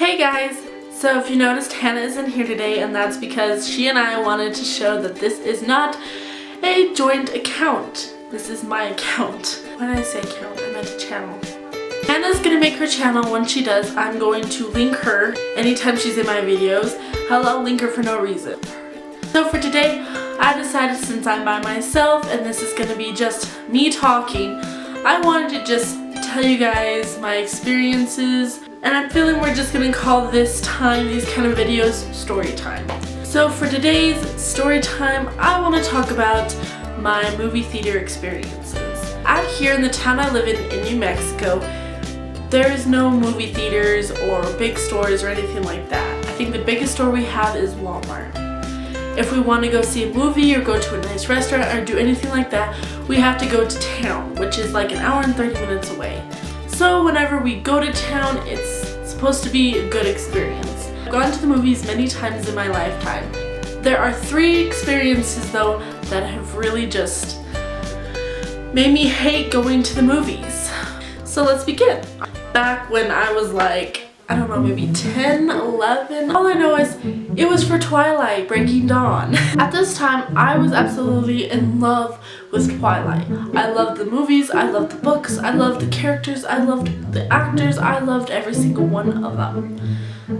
Hey guys! So if you noticed, Hannah isn't here today, and that's because she and I wanted to show that this is not a joint account. This is my account. When I say account, I meant a channel. Hannah's gonna make her channel. When she does, I'm going to link her anytime she's in my videos. I'll link her for no reason. So for today, I decided since I'm by myself and this is gonna be just me talking, I wanted to just tell you guys my experiences, and I'm feeling we're just gonna call these kind of videos story time. So for today's story time, I want to talk about my movie theater experiences. Out here in the town I live in New Mexico, there is no movie theaters or big stores or anything like that. I think the biggest store we have is Walmart. If we want to go see a movie or go to a nice restaurant or do anything like that, we have to go to town, which is like an hour and 30 minutes away. So whenever we go to town, it's supposed to be a good experience. I've gone to the movies many times in my lifetime. There are 3 experiences though that have really just made me hate going to the movies. So let's begin. Back when I was like, I don't know, maybe 10, 11. All I know is it was for Twilight Breaking Dawn. At this time, I was absolutely in love with Twilight. I loved the movies, I loved the books, I loved the characters, I loved the actors, I loved every single one of them.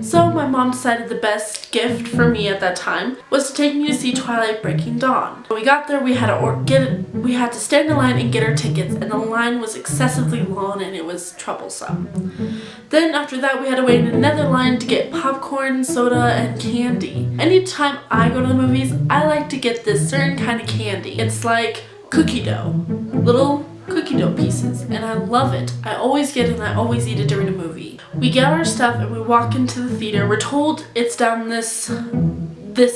So my mom decided the best gift for me at that time was to take me to see Twilight Breaking Dawn. When we got there, we had to stand in line and get our tickets, and the line was excessively long and it was troublesome. Then after that, we had to wait in another line to get popcorn, soda, and candy. Anytime I go to the movies, I like to get this certain kind of candy. It's like cookie dough, little cookie dough pieces, and I love it. I always get it and I always eat it during a movie. We get our stuff and we walk into the theater. We're told it's down this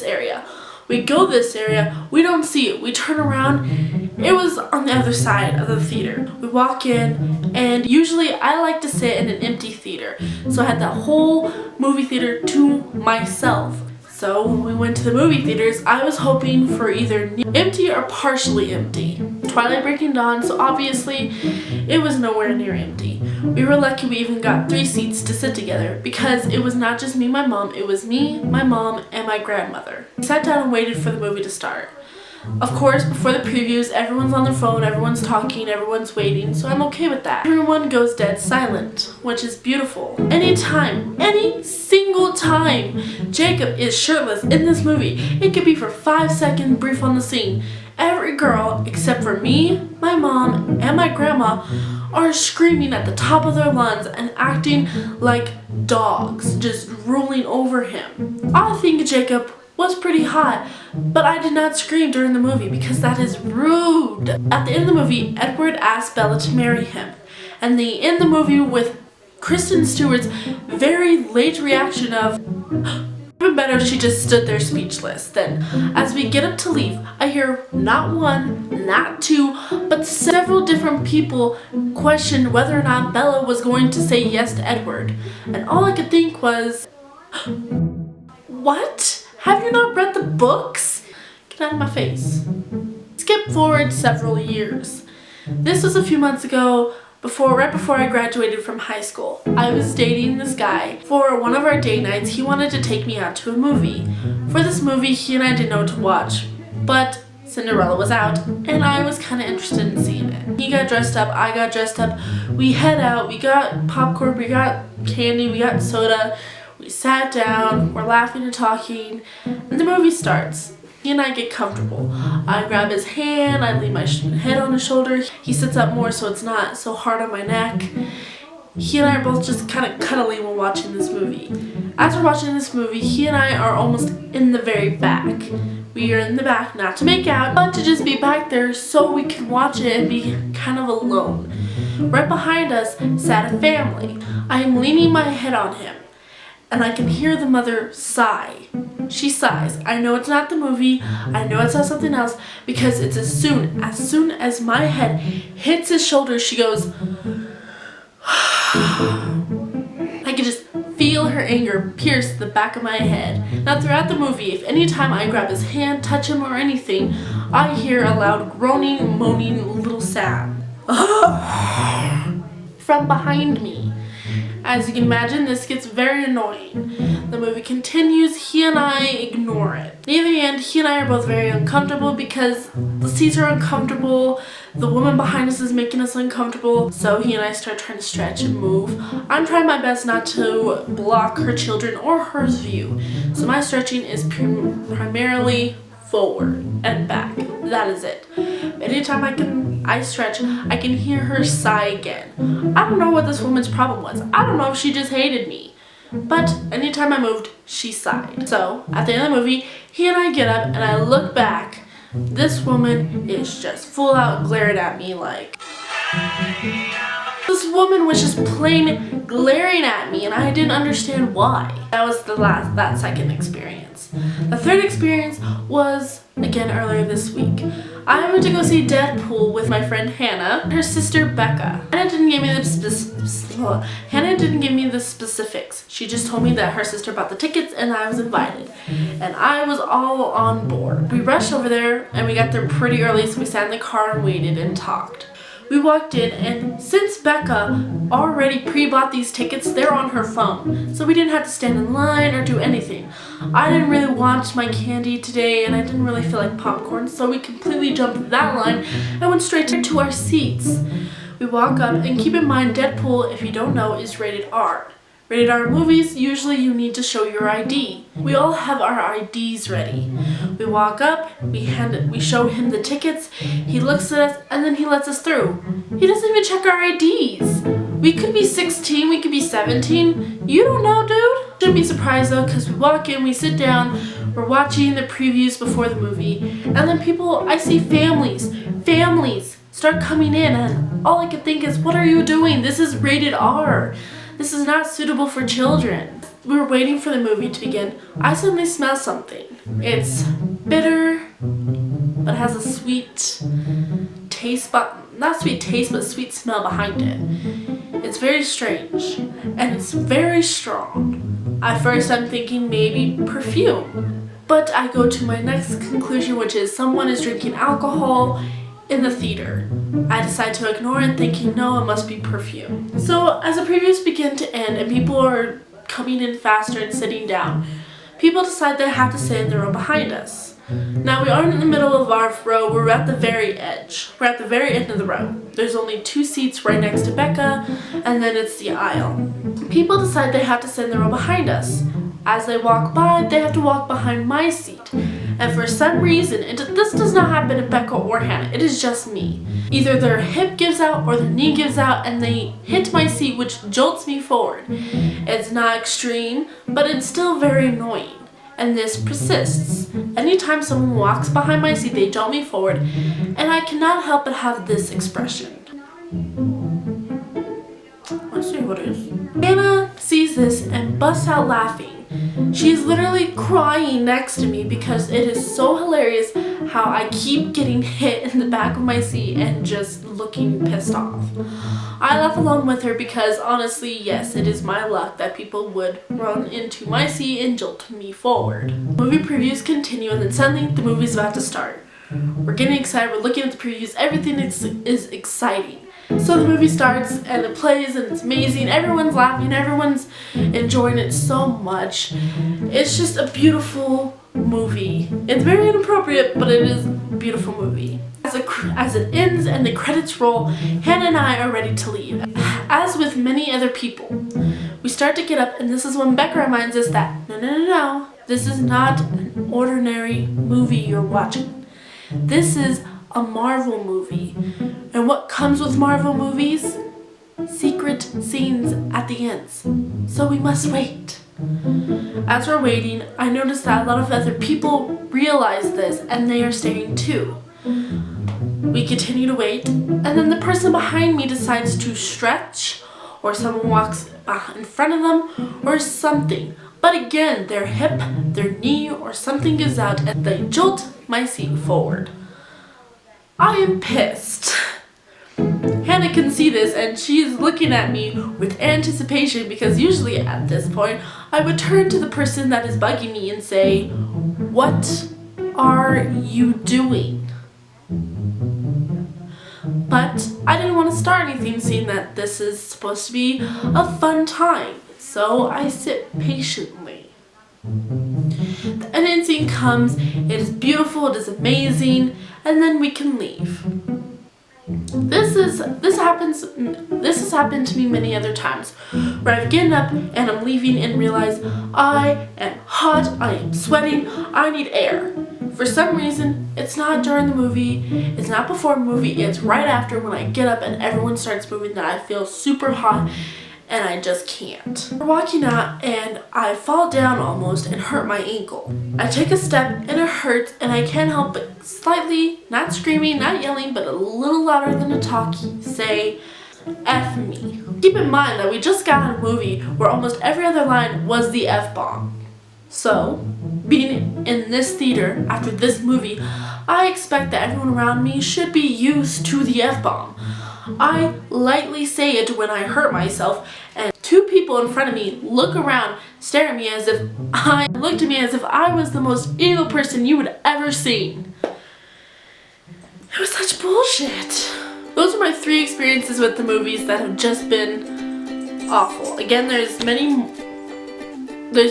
area. We go this area, we don't see it. We turn around, it was on the other side of the theater. We walk in, and usually I like to sit in an empty theater. So I had that whole movie theater to myself. So when we went to the movie theaters, I was hoping for either empty or partially empty. Twilight Breaking Dawn, so obviously it was nowhere near empty. We were lucky we even got 3 seats to sit together because it was not just me and my mom, it was me, my mom, and my grandmother. We sat down and waited for the movie to start. Of course, before the previews, everyone's on their phone, everyone's talking, everyone's waiting, so I'm okay with that. Everyone goes dead silent, which is beautiful. Anytime, any single time, Jacob is shirtless in this movie. It could be for 5 seconds brief on the scene. Every girl, except for me, my mom, and my grandma, are screaming at the top of their lungs and acting like dogs, just ruling over him. I think Jacob was pretty hot, but I did not scream during the movie because that is rude. At the end of the movie, Edward asked Bella to marry him, and they end the movie with Kristen Stewart's very late reaction of, even better, she just stood there speechless. Then, as we get up to leave, I hear not 1, not 2, but several different people question whether or not Bella was going to say yes to Edward. And all I could think was, what? Have you not read the books? Get out of my face. Skip forward several years. This was a few months ago, right before I graduated from high school. I was dating this guy. For one of our date nights, he wanted to take me out to a movie. For this movie, he and I didn't know what to watch, but Cinderella was out, and I was kind of interested in seeing it. He got dressed up, I got dressed up. We head out, we got popcorn, we got candy, we got soda. We sat down, we're laughing and talking, and the movie starts. He and I get comfortable. I grab his hand, I lean my head on his shoulder. He sits up more so it's not so hard on my neck. He and I are both just kind of cuddling while watching this movie. As we're watching this movie, he and I are almost in the very back. We are in the back, not to make out, but to just be back there so we can watch it and be kind of alone. Right behind us sat a family. I am leaning my head on him, and I can hear the mother sigh. She sighs. I know it's not the movie. I know it's not something else because it's as soon as my head hits his shoulder, she goes, I could just feel her anger pierce the back of my head. Now throughout the movie, if any time I grab his hand, touch him or anything, I hear a loud groaning, moaning little sound from behind me. As you can imagine, this gets very annoying. The movie continues, he and I ignore it. Near the end, he and I are both very uncomfortable because the seats are uncomfortable, the woman behind us is making us uncomfortable, so he and I start trying to stretch and move. I'm trying my best not to block her children or her view, so my stretching is primarily forward and back. That is it. Anytime I stretch, I can hear her sigh again. I don't know what this woman's problem was. I don't know if she just hated me. But anytime I moved, she sighed. So, at the end of the movie, he and I get up and I look back. This woman is just full out glaring at me like... This woman was just plain glaring at me and I didn't understand why. That was that second experience. The third experience was, again, earlier this week. I went to go see Deadpool with my friend Hannah and her sister Becca. Hannah didn't give me the specifics. She just told me that her sister bought the tickets and I was invited. And I was all on board. We rushed over there and we got there pretty early, so we sat in the car and waited and talked. We walked in, and since Becca already pre-bought these tickets, they're on her phone, so we didn't have to stand in line or do anything. I didn't really want my candy today, and I didn't really feel like popcorn, so we completely jumped that line and went straight to our seats. We walk up, and keep in mind, Deadpool, if you don't know, is rated R. Rated R movies, usually you need to show your ID. We all have our IDs ready. We walk up, we show him the tickets, he looks at us, and then he lets us through. He doesn't even check our IDs. We could be 16, we could be 17. You don't know, dude. Shouldn't be surprised though, because we walk in, we sit down, we're watching the previews before the movie, and then I see families start coming in, and all I could think is, what are you doing? This is rated R. This is not suitable for children. We were waiting for the movie to begin. I suddenly smell something. It's bitter, but has a sweet taste, not sweet taste, but sweet smell behind it. It's very strange, and it's very strong. At first I'm thinking maybe perfume, but I go to my next conclusion, which is someone is drinking alcohol in the theater. I decide to ignore it, thinking no, it must be perfume. So as the previews begin to end and people are coming in faster and sitting down, people decide they have to sit in the row behind us. Now we aren't in the middle of our row, we're at the very edge. We're at the very end of the row. There's only 2 seats right next to Becca, and then it's the aisle. People decide they have to sit in the row behind us. As they walk by, they have to walk behind my seat. And for some reason, this does not happen to Becca or Hannah, it is just me. Either their hip gives out or their knee gives out and they hit my seat, which jolts me forward. It's not extreme, but it's still very annoying. And this persists. Anytime someone walks behind my seat, they jolt me forward, and I cannot help but have this expression. Let's see what it is. Hannah sees this and busts out laughing. She's literally crying next to me because it is so hilarious how I keep getting hit in the back of my seat and just looking pissed off. I laugh along with her because honestly, yes, it is my luck that people would run into my seat and jolt me forward. Movie previews continue, and then suddenly the movie's about to start. We're getting excited, we're looking at the previews, everything is exciting. So the movie starts and it plays and it's amazing, everyone's laughing, everyone's enjoying it so much. It's just a beautiful movie. It's very inappropriate, but it is a beautiful movie. As it ends and the credits roll, Hannah and I are ready to leave. As with many other people, we start to get up, and this is when Becca reminds us that no, this is not an ordinary movie you're watching. This is a Marvel movie. And what comes with Marvel movies? Secret scenes at the ends. So we must wait. As we're waiting, I notice that a lot of other people realize this and they are staying too. We continue to wait, and then the person behind me decides to stretch, or someone walks in front of them, or something. But again, their hip, their knee, or something gives out and they jolt my seat forward. I am pissed. Hannah can see this and she's looking at me with anticipation, because usually at this point I would turn to the person that is bugging me and say, "What are you doing?" But I didn't want to start anything seeing that this is supposed to be a fun time. So I sit patiently. The ending scene comes, it is beautiful, it is amazing, and then we can leave. This has happened to me many other times, where I've gotten up and I'm leaving and realize I am hot, I am sweating, I need air. For some reason, it's not during the movie, it's not before the movie, it's right after when I get up and everyone starts moving that I feel super hot and I just can't. We're walking out and I fall down almost and hurt my ankle. I take a step and it hurts and I can't help but slightly, not screaming, not yelling, but a little louder than a talkie, say, F me. Keep in mind that we just got out of a movie where almost every other line was the F-bomb. So, being in this theater after this movie, I expect that everyone around me should be used to the F-bomb. I lightly say it when I hurt myself, and two people in front of me look around, stare at me as if I was the most evil person you would ever seen. It was such bullshit. Those are my 3 experiences with the movies that have just been awful. Again, there's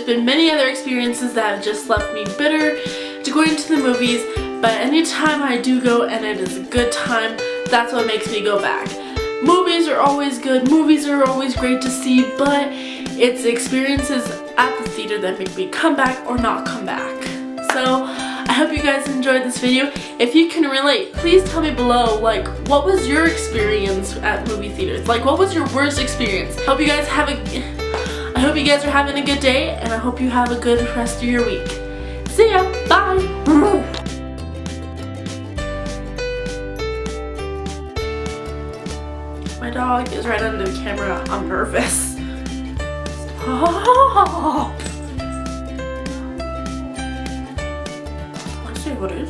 been many other experiences that have just left me bitter to going to the movies, but anytime I do go and it is a good time, that's what makes me go back. Movies are always good, movies are always great to see, but it's experiences at the theater that make me come back or not come back. So, I hope you guys enjoyed this video. If you can relate, please tell me below, like, what was your experience at movie theaters? Like, what was your worst experience? I hope you guys are having a good day, and I hope you have a good rest of your week. See ya! Bye! My dog is right under the camera. I'm nervous. Stop! Let's see what it is.